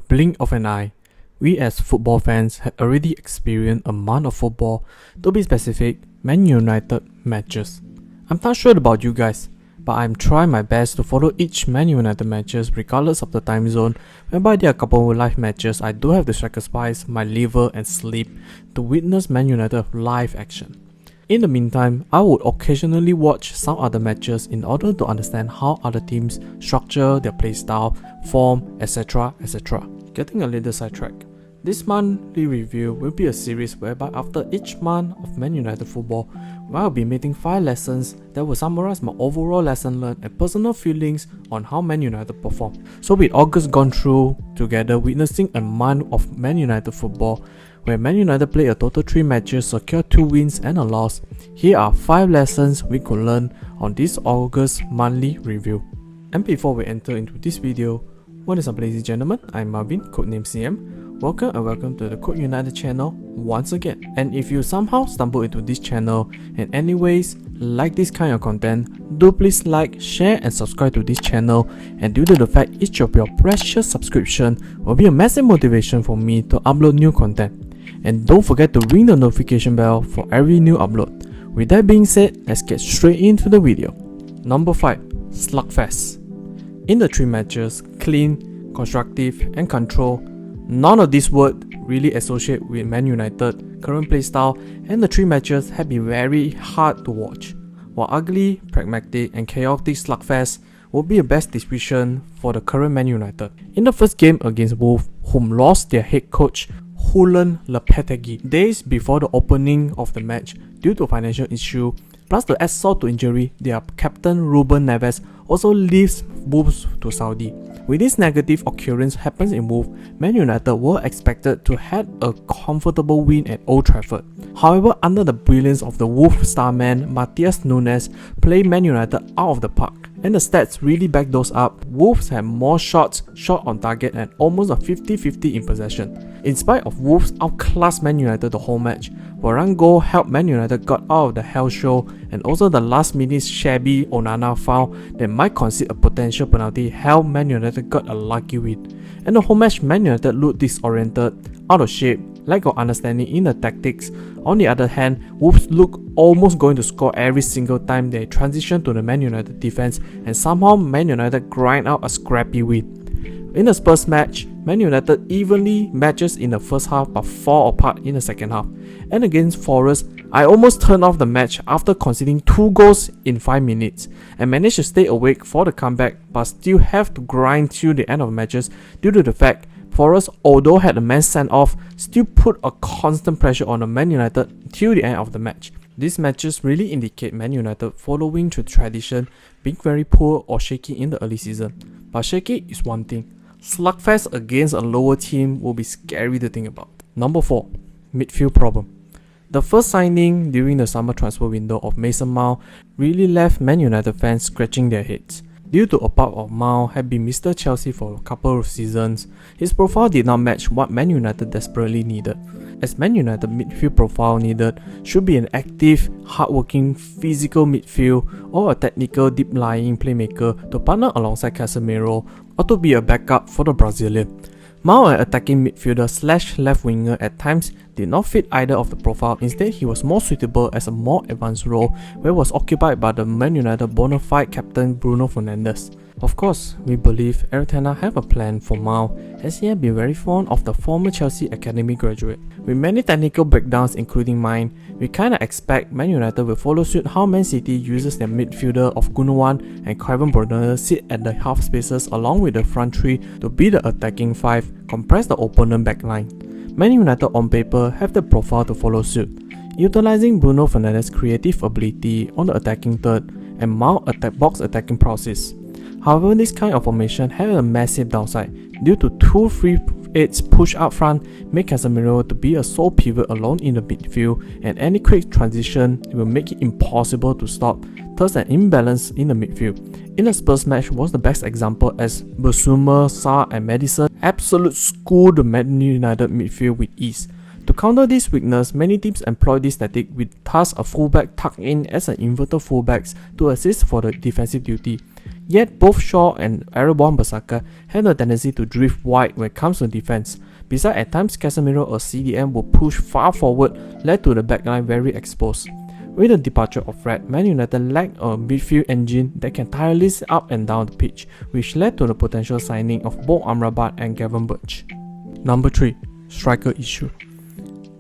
blink of an eye, we as football fans had already experienced a month of football, to be specific, Man United matches. I'm not sure about you guys, but I'm trying my best to follow each Man United matches regardless of the time zone, whereby there are a couple of live matches I do have to sacrifice my liver and sleep to witness Man United live action. In the meantime, I would occasionally watch some other matches in order to understand how other teams structure their playstyle, form, etc. etc. Getting a little sidetracked. This monthly review will be a series whereby after each month of Man United football, I'll be making 5 lessons that will summarize my overall lesson learned and personal feelings on how Man United performed. So with August gone through together witnessing a month of Man United football, where Man United played a total 3 matches, secured 2 wins and a loss, here are 5 lessons we could learn on this August monthly review. And before we enter into this video, what is up ladies and gentlemen, I'm Marvin, codename CM. Welcome to the Code United channel once again. And if you somehow stumble into this channel and anyways like this kind of content, do please like, share and subscribe to this channel, and due to the fact each of your precious subscription will be a massive motivation for me to upload new content. And don't forget to ring the notification bell for every new upload. With that being said, let's get straight into the video. Number 5. Slugfest. In the 3 matches, clean, constructive and control, none of these words really associate with Man United current playstyle, and the 3 matches have been very hard to watch. While ugly, pragmatic and chaotic slugfest would be a best description for the current Man United. In the first game against Wolves, whom lost their head coach Julen Lopetegui days before the opening of the match due to financial issue, plus the add salt to injury, their captain Ruben Neves also leaves Wolves to Saudi. With this negative occurrence happens in Wolves, Man United were expected to have a comfortable win at Old Trafford. However, under the brilliance of the Wolves star man Matheus Nunes, played Man United out of the park. And the stats really back those up. Wolves had more shots, shot on target and almost a 50-50 in possession. In spite of Wolves outclassed Man United the whole match, one goal helped Man United got out of the hell show, and also the last minute shabby Onana foul that might concede a potential penalty helped Man United got a lucky win. And the whole match Man United looked disoriented, out of shape, lack of understanding in the tactics. On the other hand, Wolves look almost going to score every single time they transition to the Man United defense, and somehow Man United grind out a scrappy win. In the Spurs match, Man United evenly matches in the first half but fall apart in the second half. And against Forest, I almost turned off the match after conceding 2 goals in 5 minutes and managed to stay awake for the comeback, but still have to grind till the end of the matches due to the fact Forest, although had a man sent off, still put a constant pressure on the Man United till the end of the match. These matches really indicate Man United following the tradition, being very poor or shaky in the early season. But shaky is one thing. Slugfest against a lower team will be scary to think about. Number 4. Midfield Problem. The first signing during the summer transfer window of Mason Mount really left Man United fans scratching their heads. Due to a part of Mount had been Mr. Chelsea for a couple of seasons, his profile did not match what Man United desperately needed. As Man United midfield profile needed should be an active, hardworking, physical midfield or a technical deep-lying playmaker to partner alongside Casemiro or to be a backup for the Brazilian. Mount, an attacking midfielder / left winger at times, did not fit either of the profile. Instead, he was more suitable as a more advanced role where was occupied by the Man United bona fide captain Bruno Fernandes. Of course, we believe Eritrea have a plan for Mount, as he had been very fond of the former Chelsea Academy graduate. With many technical breakdowns including mine, we kinda expect Man United will follow suit how Man City uses their midfielder of Gundogan and Kevin Bruyne sit at the half spaces along with the front 3 to be the attacking 5, compress the opponent backline. Man United on paper have the profile to follow suit, utilizing Bruno Fernandes' creative ability on the attacking third and Mount box attacking process. However, this kind of formation had a massive downside due to 2 free 8s push up front make Casemiro to be a sole pivot alone in the midfield, and any quick transition will make it impossible to stop, thus an imbalance in the midfield. In the Spurs match was the best example as Bissouma, Sarr and Maddison absolute schooled the Man United midfield with ease. To counter this weakness, many teams employ this tactic with thus a fullback tucked in as an inverted fullbacks to assist for the defensive duty. Yet both Shaw and Aaron Wan-Bissaka had a tendency to drift wide when it comes to defense. Besides, at times Casemiro or CDM would push far forward, led to the backline very exposed. With the departure of Fred, Man United lacked a midfield engine that can tirelessly up and down the pitch, which led to the potential signing of both Amrabat and Gavin Birch. Number 3. Striker issue.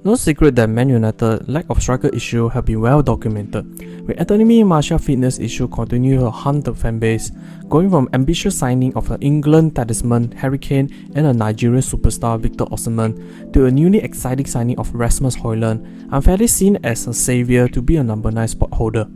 No secret that Man United's lack of striker issue have been well documented, with Anthony Martial fitness issue continue to haunt the fanbase, going from ambitious signing of the England talisman Harry Kane and a Nigerian superstar Victor Osimhen to a newly exciting signing of Rasmus Højlund, unfairly seen as a saviour to be a number 9 spot holder.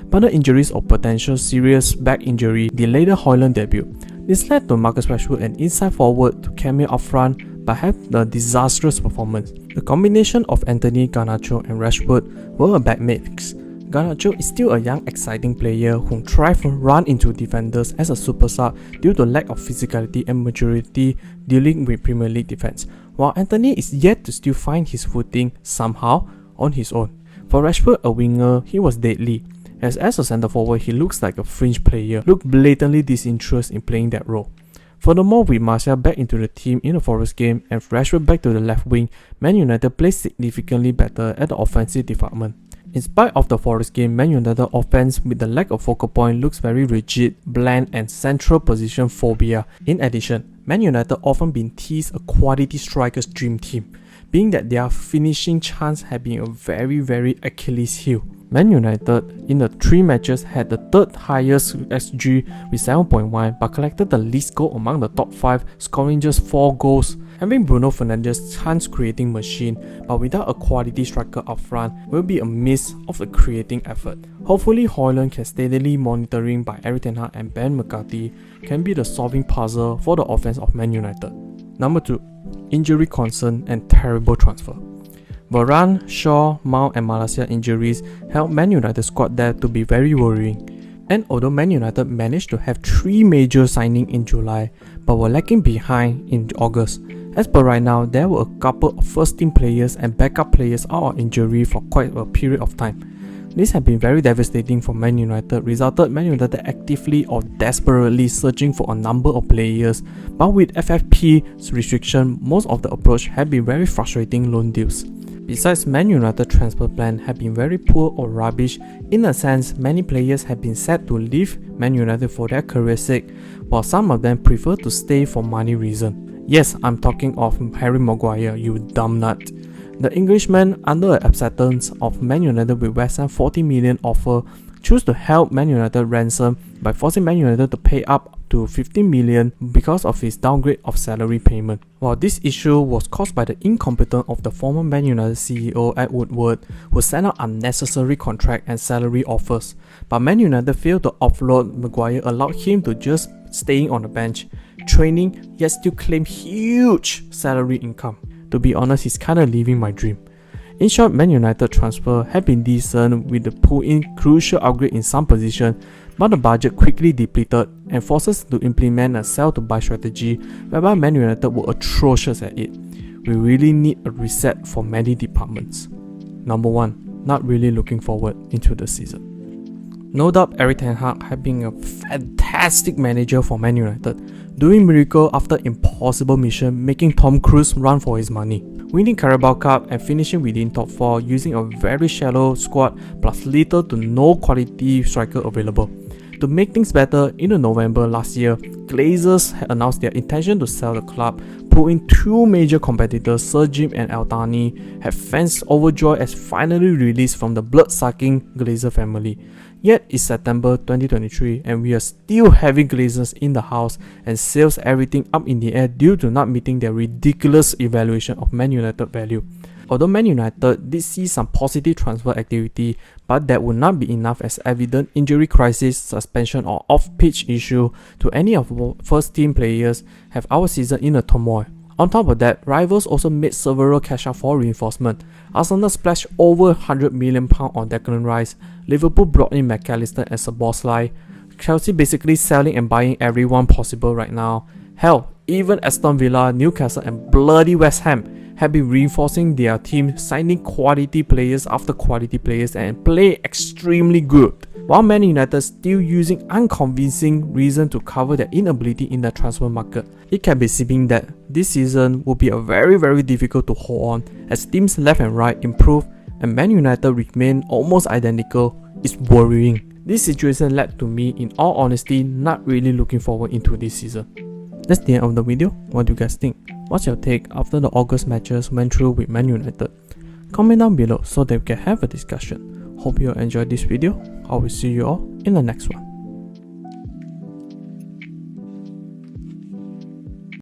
But the injuries or potential serious back injury delayed the Højlund debut. This led to Marcus Rashford, an inside forward, to cameo up front but had a disastrous performance. The combination of Anthony, Garnacho and Rashford were a bad mix. Garnacho is still a young exciting player who thrives to run into defenders as a super sub due to lack of physicality and maturity dealing with Premier League defense, while Anthony is yet to still find his footing somehow on his own. For Rashford, a winger, he was deadly, as a centre forward he looks like a fringe player, looked blatantly disinterested in playing that role. Furthermore, with Martial back into the team in the Forest game and Rashford back to the left wing, Man United played significantly better at the offensive department. In spite of the Forest game, Man United offense with the lack of focal point looks very rigid, bland and central position phobia. In addition, Man United often been teased a quality strikers dream team, being that their finishing chance have been a very Achilles heel. Man United in the 3 matches had the 3rd highest XG with 7.1 but collected the least goal among the top 5, scoring just 4 goals. Having Bruno Fernandes' chance creating machine but without a quality striker up front will be a miss of the creating effort. Hopefully Højlund can steadily monitoring by Erik ten Hag and Ben McCarthy can be the solving puzzle for the offense of Man United. Number 2. Injury concern and terrible transfer. Varane, Shaw, Mount and Malaysia injuries helped Man United squad depth to be very worrying. And although Man United managed to have 3 major signings in July but were lacking behind in August, as per right now there were a couple of first team players and backup players out of injury for quite a period of time. This has been very devastating for Man United, resulted Man United actively or desperately searching for a number of players, but with FFP's restriction, most of the approach have been very frustrating loan deals. Besides, Man United transfer plan have been very poor or rubbish. In a sense, many players have been said to leave Man United for their career sake, while some of them prefer to stay for money reason. Yes, I'm talking of Harry Maguire, you dumb nut. The Englishman, under an acceptance of Man United with West Ham 40 million offer, chose to help Man United ransom by forcing Man United to pay up to 15 million because of his downgrade of salary payment. While this issue was caused by the incompetence of the former Man United CEO Ed Woodward, who sent out unnecessary contract and salary offers, but Man United failed to offload Maguire, allowed him to just staying on the bench, training, yet still claim huge salary income. To be honest, he's kinda living my dream. In short, Man United transfer have been decent with the pull-in crucial upgrade in some position, but the budget quickly depleted and forces to implement a sell-to-buy strategy whereby Man United were atrocious at it. We really need a reset for many departments. Number 1. Not really looking forward into the season. No doubt Erik ten Hag has been a fantastic manager for Man United, doing miracle after impossible mission, making Tom Cruise run for his money, winning Carabao Cup and finishing within top 4 using a very shallow squad plus little to no quality striker available. To make things better, in November last year, Glazers had announced their intention to sell the club, pulling 2 major competitors, Sir Jim and El Thani, had fans overjoyed as finally released from the blood-sucking Glazer family. Yet it's September 2023 and we are still having Glazers in the house and sales everything up in the air due to not meeting their ridiculous evaluation of Man United value. Although Man United did see some positive transfer activity, but that would not be enough as evident injury crisis, suspension or off-pitch issue to any of first team players have our season in a turmoil. On top of that, rivals also made several cash out for reinforcement. Arsenal splashed over £100 million on Declan Rice, Liverpool brought in McAllister as a boss lie, Chelsea basically selling and buying everyone possible right now. Hell, Even Aston Villa, Newcastle and bloody West Ham have been reinforcing their team, signing quality players after quality players and play extremely good, while Man United still using unconvincing reason to cover their inability in the transfer market. It can be seen that this season will be a very difficult to hold on, as teams left and right improve and Man United remain almost identical. Is worrying. This situation led to me, in all honesty, not really looking forward into this season. That's the end of the video. What do you guys think? What's your take after the August matches went through with Man United? Comment down below so that we can have a discussion. Hope you all enjoyed this video. I will see you all in the next one.